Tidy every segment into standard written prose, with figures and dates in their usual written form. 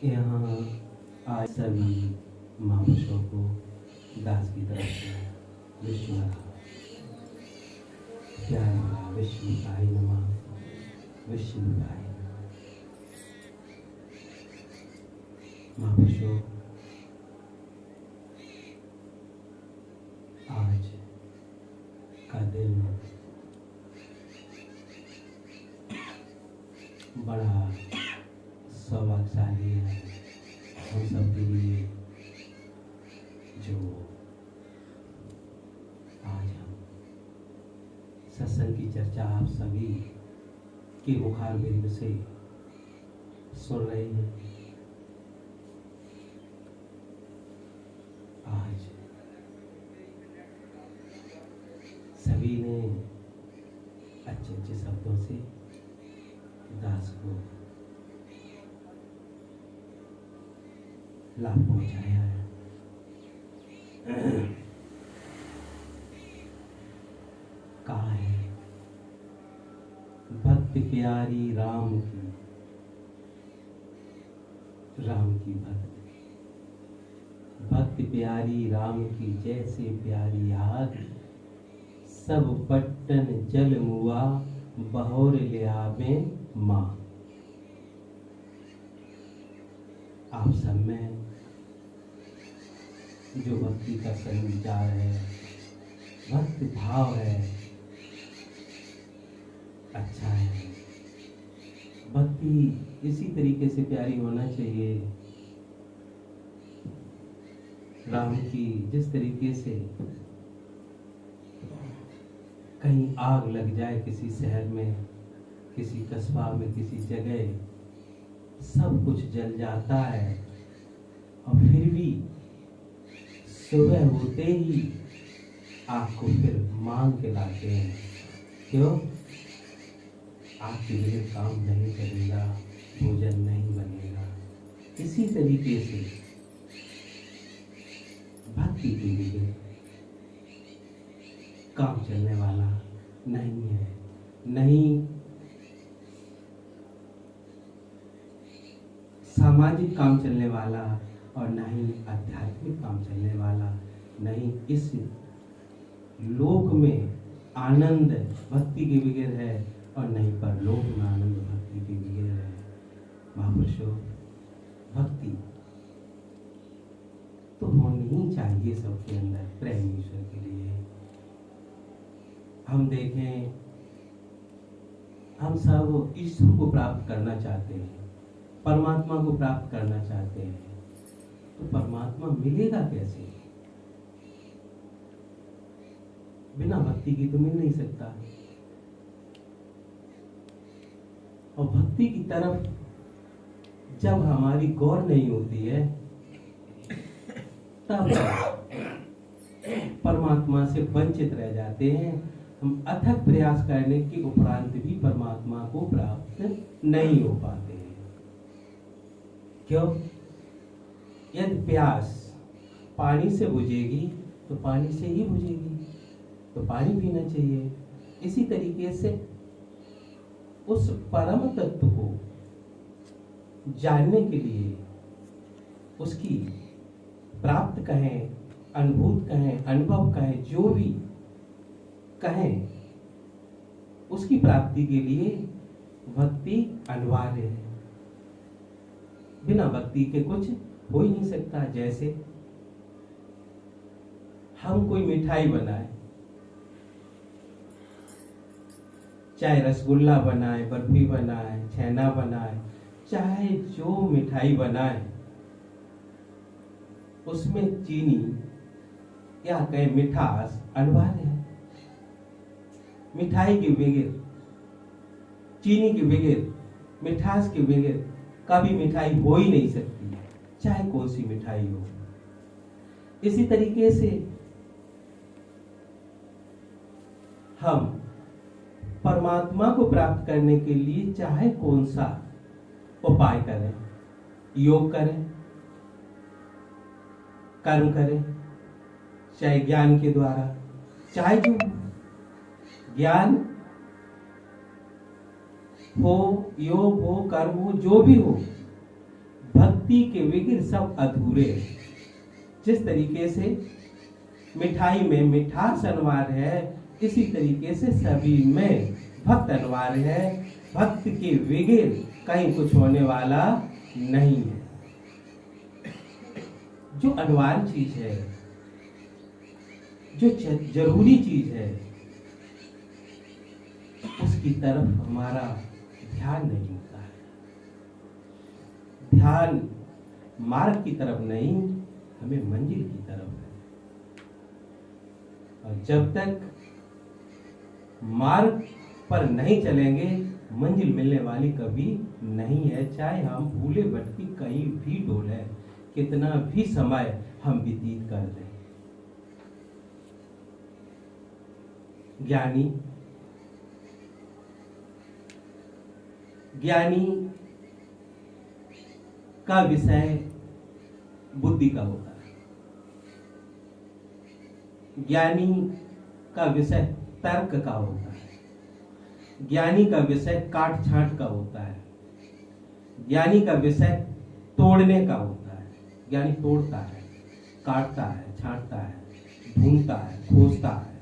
यहाँ आज सभी महापुरुषों को दास की तरफ से विष्णु प्यार भरा विष्णुकाय नमः। विष्णुकाय महापुरुषों, आज का दिन बड़ा सौभाग्यशाली है हम सब के लिए, जो आज हम सत्संग की चर्चा आप सभी के मुखार बिंद से सुन रहे हैं। आज सभी ने अच्छे अच्छे शब्दों से दास को लाभ पहुंचाया है। कहा है भक्ति प्यारी राम की भक्ति, भक्ति प्यारी राम की जैसे प्यारी आग, सब पट्टन जल मुआ बहोर ले आवे माँ। आप सब में जो भक्ति का संचार है, भक्ति भाव है, अच्छा है। भक्ति इसी तरीके से प्यारी होना चाहिए राम की, जिस तरीके से कहीं आग लग जाए किसी शहर में, किसी कस्बा में, किसी जगह, सब कुछ जल जाता है और फिर भी सुबह होते ही आग को फिर मांग के लाते हैं। क्यों? आग के बिना काम नहीं करेगा, भोजन नहीं बनेगा। इसी तरीके से भक्ति के लिए काम चलने वाला नहीं है, नहीं सामाजिक काम चलने वाला और न ही आध्यात्मिक काम चलने वाला, नहीं इस लोक में आनंद भक्ति के बगैर है और नहीं परलोक में आनंद भक्ति के बगैर है। महापुरुषों, भक्ति तो होनी ही चाहिए सबके अंदर, प्रेम ईश्वर के लिए। हम देखें, हम सब ईश्वर को प्राप्त करना चाहते हैं, परमात्मा को प्राप्त करना चाहते हैं, तो परमात्मा मिलेगा कैसे? बिना भक्ति की तो मिल नहीं सकता। और भक्ति की तरफ जब हमारी गौर नहीं होती है, तब परमात्मा से वंचित रह जाते हैं। हम अथक प्रयास करने के उपरांत भी परमात्मा को प्राप्त नहीं हो पाते हैं। क्यों? यदि प्यास पानी से बुझेगी तो पानी से ही बुझेगी, तो पानी पीना चाहिए। इसी तरीके से उस परम तत्व को जानने के लिए, उसकी प्राप्त कहें, अनुभूत कहें, अनुभव कहें, जो भी कहें, उसकी प्राप्ति के लिए भक्ति अनिवार्य है। बिना भक्ति के कुछ हो ही नहीं सकता। जैसे हम कोई मिठाई बनाए, चाहे रसगुल्ला बनाए, बर्फी बनाए, छेना बनाए, चाहे जो मिठाई बनाए, उसमें चीनी या कहे मिठास अनिवार्य है। मिठाई के बगैर, चीनी के बगैर, मिठास के बगैर कभी मिठाई हो ही नहीं सकती, चाहे कौन सी मिठाई हो। इसी तरीके से हम परमात्मा को प्राप्त करने के लिए चाहे कौन सा उपाय करें, योग करें, कर्म करें, चाहे ज्ञान के द्वारा, चाहे जो ज्ञान हो, योग हो, कर्म हो, जो भी हो, भक्ति के बिगर सब अधूरे। जिस तरीके से मिठाई में मिठास अनिवार्य है, इसी तरीके से सभी में भक्त अनिवार्य है। भक्त के बिगर कहीं कुछ होने वाला नहीं है। जो अनिवार्य चीज है, जो जरूरी चीज है, उसकी तरफ हमारा ध्यान नहीं होता है। ध्यान मार्ग की तरफ नहीं, हमें मंजिल की तरफ है। और जब तक मार्ग पर नहीं चलेंगे, मंजिल मिलने वाली कभी नहीं है। चाहे हम भूले भटकी कहीं भी डोले, कितना भी समय हम व्यतीत कर दें। ज्ञानी का विषय बुद्धि का होता है। ज्ञानी का विषय तर्क का होता है। ज्ञानी का विषय काट छांट का होता है। ज्ञानी का विषय तोड़ने का होता है। ज्ञानी तोड़ता है, काटता है, छांटता है, ढूंढता है, खोजता है।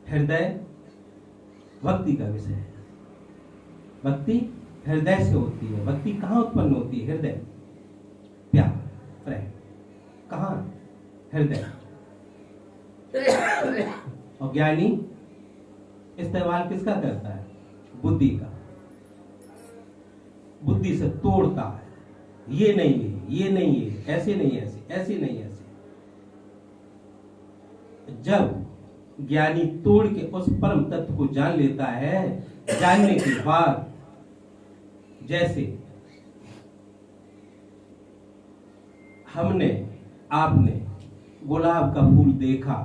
हृदय भक्ति का विषय है। भक्ति हृदय से होती है। भक्ति कहाँ उत्पन्न होती है? हृदय। प्यार, प्रेम कहाँ? हृदय। और ज्ञानी इस्तेमाल किसका करता है? बुद्धि का। बुद्धि से तोड़ता है, ये नहीं है, ये नहीं है, ऐसे नहीं, ऐसे, ऐसे नहीं, ऐसे। जब ज्ञानी तोड़ के उस परम तत्व को जान लेता है, जानने के बाद जैसे हमने, आपने गुलाब का फूल देखा,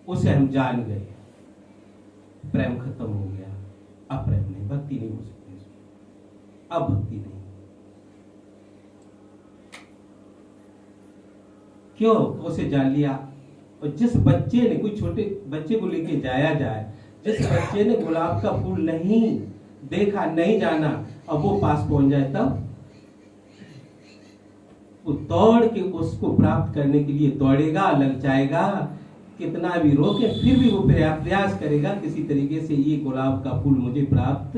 उसे हम जान गए, प्रेम खत्म हो गया। अब प्रेम नहीं, भक्ति नहीं हो सकती। अब भक्ति नहीं। क्यों? उसे जान लिया। और जिस बच्चे ने, कोई छोटे बच्चे को लेके जाया जाए, जिस बच्चे ने गुलाब का फूल नहीं देखा, नहीं जाना, अब वो पास पहुंच जाए, तब वो दौड़ के उसको प्राप्त करने के लिए दौड़ेगा, लग जाएगा, कितना भी रोके फिर भी वो प्रयास करेगा किसी तरीके से ये गुलाब का फूल मुझे प्राप्त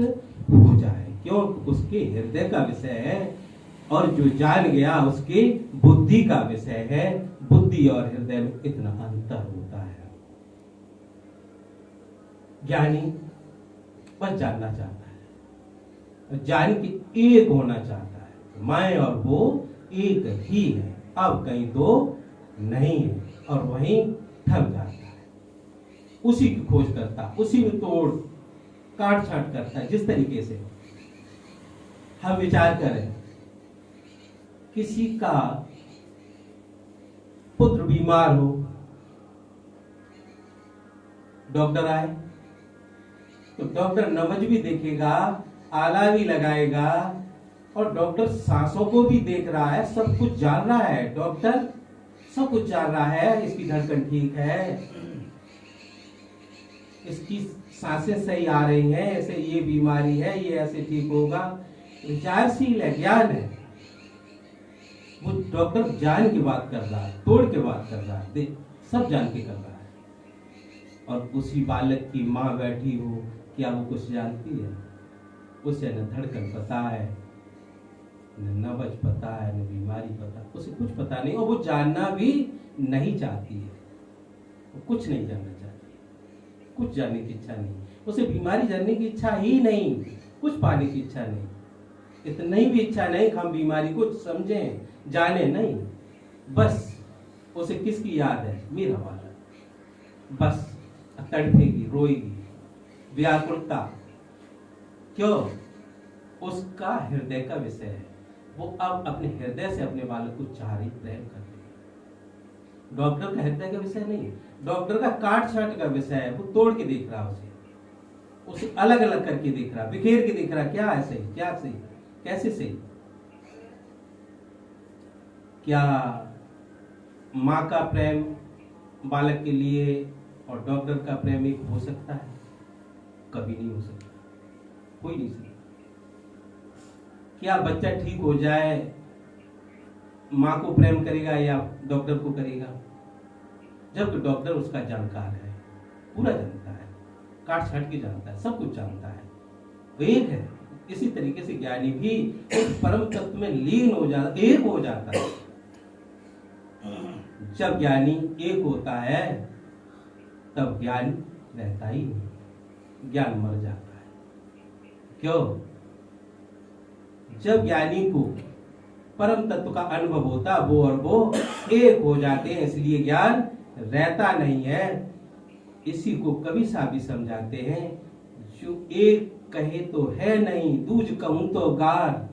हो जाए। क्यों? उसके हृदय का विषय है। और जो जान गया उसके बुद्धि का विषय है। बुद्धि और हृदय में इतना अंतर होता है। ज्ञानी बस जानना चाहता है, जान के एक होना चाहता है। मैं और वो एक ही है, अब कहीं दो नहीं है। और वहीं थक जाता है, उसी की खोज करता, उसी में तोड़ काट छाट करता है। जिस तरीके से हम विचार करें, किसी का पुत्र बीमार हो, डॉक्टर आए तो डॉक्टर नब्ज भी देखेगा, आला भी लगाएगा, और डॉक्टर सांसों को भी देख रहा है, सब कुछ जान रहा है। डॉक्टर सब कुछ जान रहा है, इसकी धड़कन ठीक है, इसकी सांसें सही आ रही हैं, ऐसे ये बीमारी है, ये ऐसे ठीक होगा। विचारशील है, ज्ञान है। वो डॉक्टर जान की बात कर रहा है, तोड़ के बात कर रहा है, सब जान के कर रहा है। और उसी बालक की माँ बैठी हो, क्या वो कुछ जानती है? उसे न धड़कन पता है, न नब्ज पता है, न बीमारी पता, उसे कुछ पता नहीं। और वो जानना भी नहीं चाहती है, वो कुछ नहीं जानना चाहती, कुछ जानने की इच्छा नहीं, उसे बीमारी जानने की इच्छा ही नहीं, कुछ पाने की इच्छा नहीं, इतनी भी इच्छा नहीं कि हम बीमारी को समझें, जाने नहीं। बस उसे किसकी याद है? मेरा वाला। बस तड़पेगी, रोएगी, व्याकुलता। क्यों? उसका हृदय का विषय है। वो अब अपने हृदय से अपने बालक को चाह रही, प्रेम कर रही। डॉक्टर का हृदय का विषय नहीं है, डॉक्टर का काट छाट का विषय है। वो तोड़ के देख रहा, उसे अलग अलग करके देख रहा, बिखेर के देख रहा, क्या है सही, क्या सही, कैसे सही। क्या माँ का प्रेम बालक के लिए और डॉक्टर का प्रेम एक हो सकता है? कभी नहीं हो सकता, कोई नहीं सकता। क्या बच्चा ठीक हो जाए माँ को प्रेम करेगा या डॉक्टर को करेगा? जबकि डॉक्टर उसका जानकार है, पूरा जानता है, काट छाट के जानता है, सब कुछ जानता है, वो एक है। इसी तरीके से ज्ञानी भी उस परम तत्व में लीन हो जाता, एक हो जाता है। जब ज्ञानी एक होता है तब ज्ञान रहता ही नहीं, ज्ञान मर जाता है। क्यों? जब ज्ञानी को परम तत्व का अनुभव होता, वो और वो एक हो जाते हैं, इसलिए ज्ञान रहता नहीं है। इसी को कवि साहब भी समझाते हैं, जो एक कहे तो है नहीं, दूज कहूं तो गार,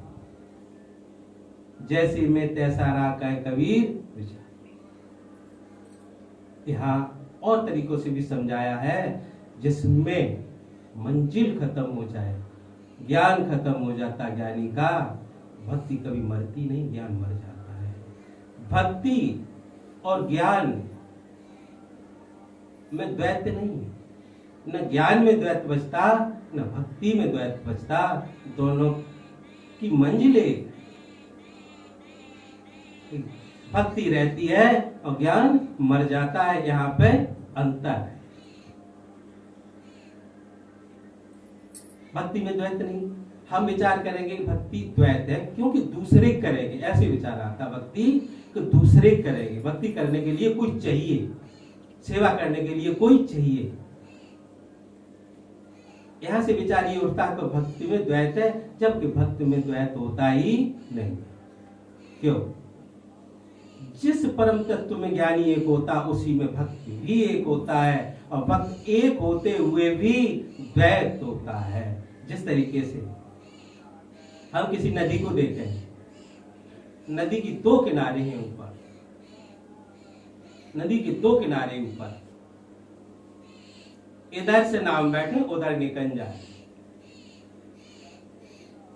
जैसे मैं तैसा रा कहे कबीर विचार। यहाँ और तरीकों से भी समझाया है, जिसमें मंजिल खत्म हो जाए, ज्ञान खत्म हो जाता ज्ञानी का, भक्ति कभी मरती नहीं, ज्ञान मर जाता है। भक्ति और ज्ञान में द्वैत नहीं है, न ज्ञान में द्वैत बचता न भक्ति में द्वैत बचता, दोनों की मंजिलें, भक्ति रहती है और ज्ञान मर जाता है, यहाँ पे अंतर है। भक्ति में द्वैत नहीं। हम विचार करेंगे भक्ति द्वैत है क्योंकि दूसरे करेंगे, ऐसे विचार आता। भक्ति तो दूसरे करेंगे, भक्ति करने के लिए कोई चाहिए, सेवा करने के लिए कोई चाहिए, यहां से विचार ये उठता है तो भक्ति में द्वैत है, जबकि भक्ति में द्वैत होता ही नहीं। क्यों? जिस परम तत्व में ज्ञानी एक होता, उसी में भक्ति भी एक होता है, और भक्त एक होते हुए भी द्वैत होता है। जिस तरीके से हम किसी नदी को देखें, नदी की दो किनारे हैं ऊपर, नदी के दो किनारे ऊपर, इधर से नाव बैठे उधर निकल जाए,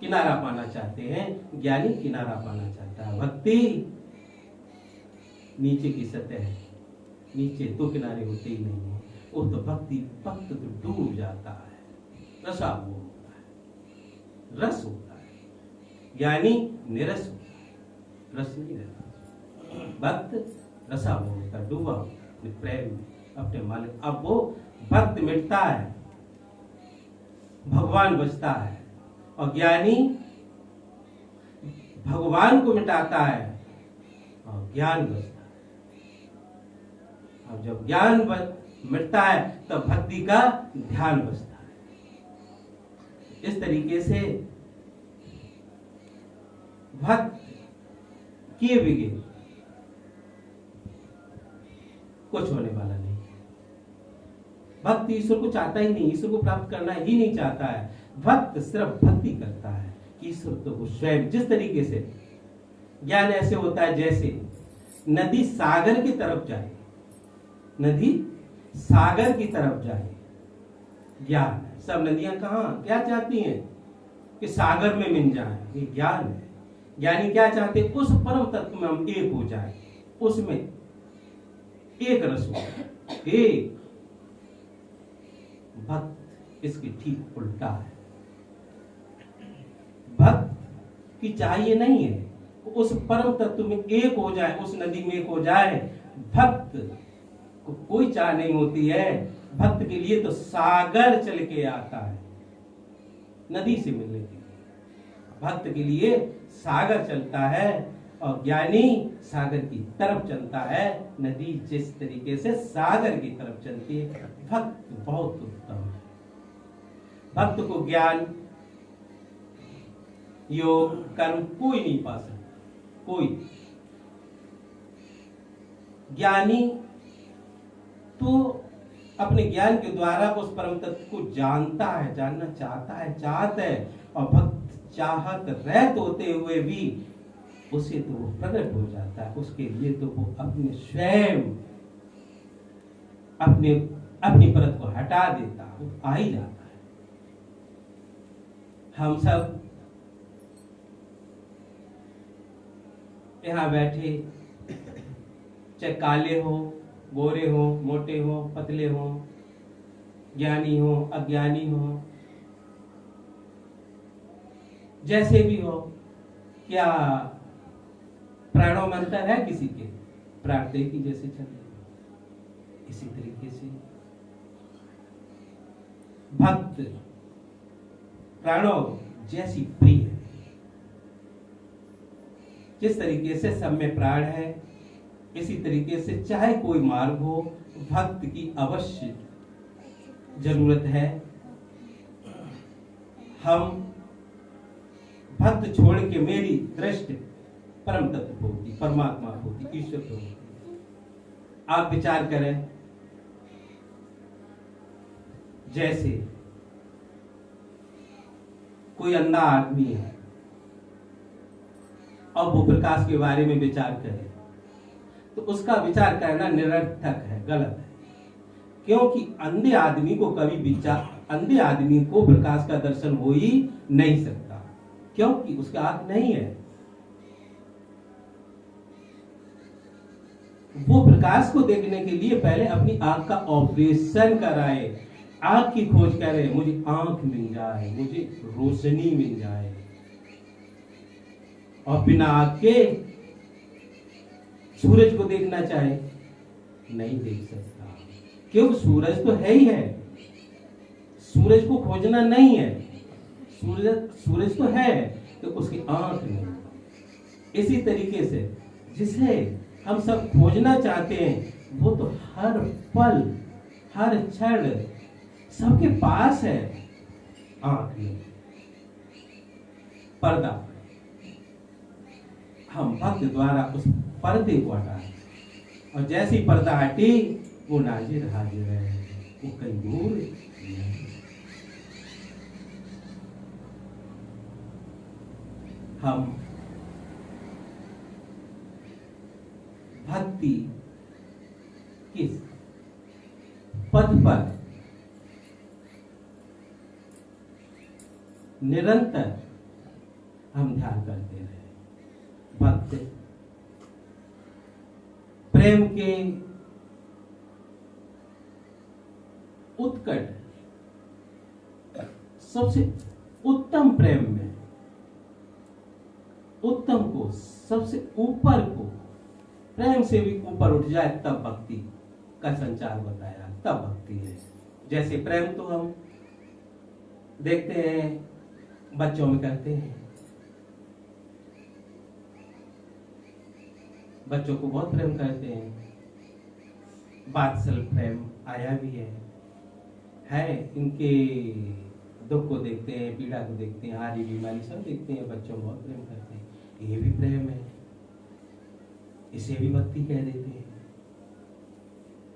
किनारा पाना चाहते हैं, ज्ञानी किनारा पाना चाहता है। भक्ति नीचे की सतह है, नीचे दो किनारे होते ही नहीं है, वो तो भक्त तो डूब जाता है, रसाभो होता है, रस होता है। ज्ञानी निरस होता है, रस नहीं रहता। भक्त रसाभो होता है, डूबा होता है प्रेम में अपने मालिक। अब वो भक्त मिटता है, भगवान बचता है, और ज्ञानी भगवान को मिटाता है और ज्ञान बचता है। अब जब ज्ञान मिटता है तब भक्ति का ध्यान बचता है। इस तरीके से भक्त किए बिगैर कुछ होने वाला नहीं। भक्त ईश्वर को चाहता ही नहीं, ईश्वर को प्राप्त करना ही नहीं चाहता है। भक्त सिर्फ भक्ति करता है, ईश्वर तो वो स्वयं। जिस तरीके से ज्ञान ऐसे होता है जैसे नदी सागर की तरफ जाए, नदी सागर की तरफ जाए, ज्ञान है। सब नदियां कहां क्या चाहती हैं कि सागर में मिल जाए, ये ज्ञान है। ज्ञानी क्या चाहते? उस परम तत्व में हम एक हो जाए, उसमें एक रस हो, एक। भक्त इसकी ठीक उल्टा है। भक्त की चाहिए नहीं है उस परम तत्व में एक हो जाए, उस नदी में एक हो जाए। भक्त को कोई चाह नहीं होती है, भक्त के लिए तो सागर चल के आता है नदी से मिलने के लिए। भक्त के लिए सागर चलता है और ज्ञानी सागर की तरफ चलता है। नदी जिस तरीके से सागर की तरफ चलती है, भक्त बहुत उत्तम है। भक्त को ज्ञान, योग, कर्म कोई नहीं पा सकता, कोई। ज्ञानी तो अपने ज्ञान के द्वारा उस परम तत्व को जानता है, जानना चाहता है, चाहता है। और भक्त चाहत रहत होते हुए भी उसे तो वो प्रकट हो जाता है, उसके लिए तो वो अपने स्वयं अपनी परत को हटा देता है, आ ही जाता है। हम सब यहाँ बैठे, चाहे काले हो, गोरे हो, मोटे हो, पतले हो, ज्ञानी हो अज्ञानी हो, जैसे भी हो, क्या प्राणों में अंतर है किसी के? प्राण तो एक ही जैसे चले। इसी तरीके से भक्त प्राणों जैसी प्रिय है। जिस तरीके से सब में प्राण है, इसी तरीके से चाहे कोई मार्ग हो, भक्त की अवश्य जरूरत है। हम भक्त छोड़ के मेरी दृष्टि परम तत्व होती, परमात्मा होती, ईश्वर तो होती। आप विचार करें, जैसे कोई अंधा आदमी है और वो प्रकाश के बारे में विचार करे, तो उसका विचार करना निरर्थक है, गलत है। क्योंकि अंधे आदमी को कभी विचार, अंधे आदमी को प्रकाश का दर्शन हो ही नहीं सकता, क्योंकि उसका आंख नहीं है। वो प्रकाश को देखने के लिए पहले अपनी आंख का ऑपरेशन कराए, आंख की खोज करे, मुझे आंख मिल जाए, मुझे रोशनी मिल जाए। और बिना आंख के सूरज को देखना चाहे, नहीं देख सकता, क्योंकि सूरज तो है ही है। सूरज को खोजना नहीं है, सूरज तो है, तो उसकी आंख नहीं। इसी तरीके से जिसे हम सब खोजना चाहते हैं, वो तो हर पल हर क्षण सबके पास है, आंख नहीं, पर्दा। हम भक्त द्वारा उस पर्दे को हटाए, और जैसी पर्दा हटी, वो नाजिर हाजिर है, वो कहीं दूर नहीं। हम भक्ति किस पद पर निरंतर हम ध्यान करते रहे। भक्त प्रेम के उत्कट सबसे उत्तम प्रेम में, उत्तम को, सबसे ऊपर को, प्रेम से भी ऊपर उठ जाए, तब भक्ति का संचार बताया, तब भक्ति है। जैसे प्रेम तो हम देखते हैं बच्चों में करते हैं, बच्चों को बहुत प्रेम करते हैं, वात्सल प्रेम आया भी है। इनके दुख को देखते हैं, पीड़ा को देखते हैं, हारी बीमारी सब देखते हैं, बच्चों को बहुत प्रेम करते हैं। ये भी प्रेम है, इसे भी भक्ति कह देते हैं।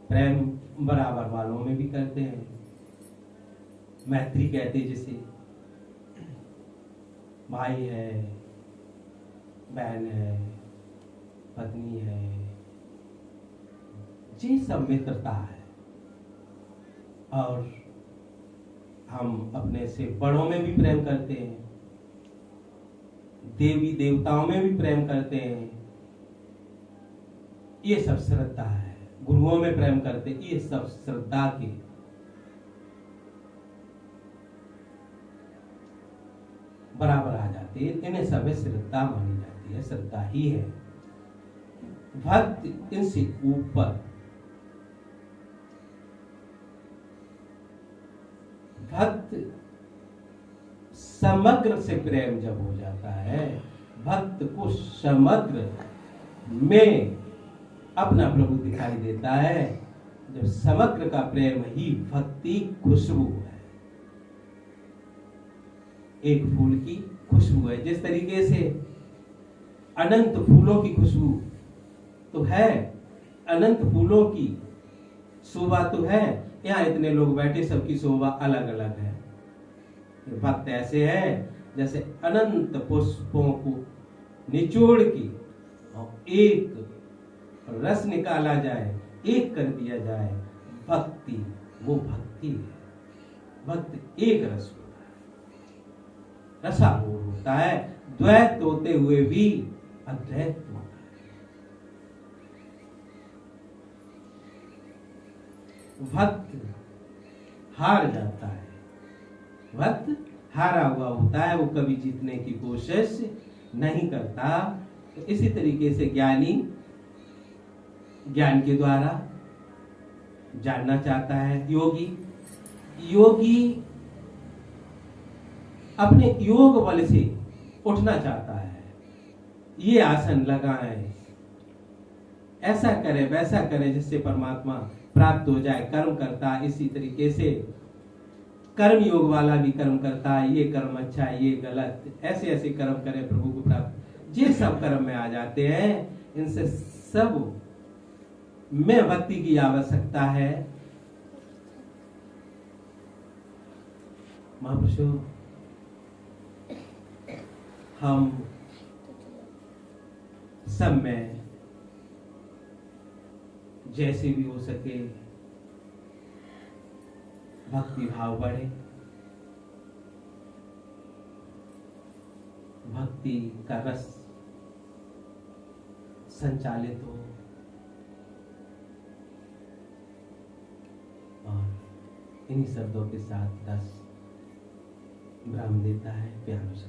प्रेम बराबर वालों में भी करते हैं, मैत्री कहते हैं, जिसे भाई है, बहन है, पत्नी है, जी सब मित्रता है। और हम अपने से बड़ों में भी प्रेम करते हैं, देवी देवताओं में भी प्रेम करते हैं, ये सब श्रद्धा है। गुरुओं में प्रेम करते, ये सब श्रद्धा के बराबर आ जाते हैं, इन्हें सब श्रद्धा मानी जाती है, श्रद्धा ही है। भक्त इनसे ऊपर, भक्त समग्र से प्रेम जब हो जाता है, भक्त को समग्र में अपना प्रभु दिखाई देता है, जब समग्र का प्रेम ही भक्ति खुशबू है, एक फूल की खुशबू है। जिस तरीके से अनंत फूलों की खुशबू तो है, अनंत फूलों की शोभा तो है, यहाँ इतने लोग बैठे, सबकी शोभा अलग अलग है। भक्त ऐसे है जैसे अनंत पुष्पों को निचोड़ के और एक रस निकाला जाए, एक कर दिया जाए, भक्ति, वो भक्ति है। भक्त एक रस होता है, रसालोक होता है, द्वैत होते हुए भी अद्वैत होता है। भक्त हार जाता है। भक्त हारा हुआ होता है, वो कभी जीतने की कोशिश नहीं करता। तो इसी तरीके से ज्ञानी ज्ञान के द्वारा जानना चाहता है। योगी अपने योग बल से उठना चाहता है। ये आसन लगाएं, ऐसा करे वैसा करे जिससे परमात्मा प्राप्त हो जाए। कर्म करता इसी तरीके से कर्म योग वाला भी कर्म करता है, ये कर्म अच्छा है, ये गलत, ऐसे ऐसे कर्म करे प्रभु को प्राप्त। ये सब कर्म में आ जाते हैं। इनसे सब में भक्ति की आवश्यकता है। महापुरुषों, हम सब में जैसे भी हो सके भक्ति भाव बढ़े, भक्ति का रस संचालित हो। और इन्हीं शब्दों के साथ 10 विराम देता है। प्यार से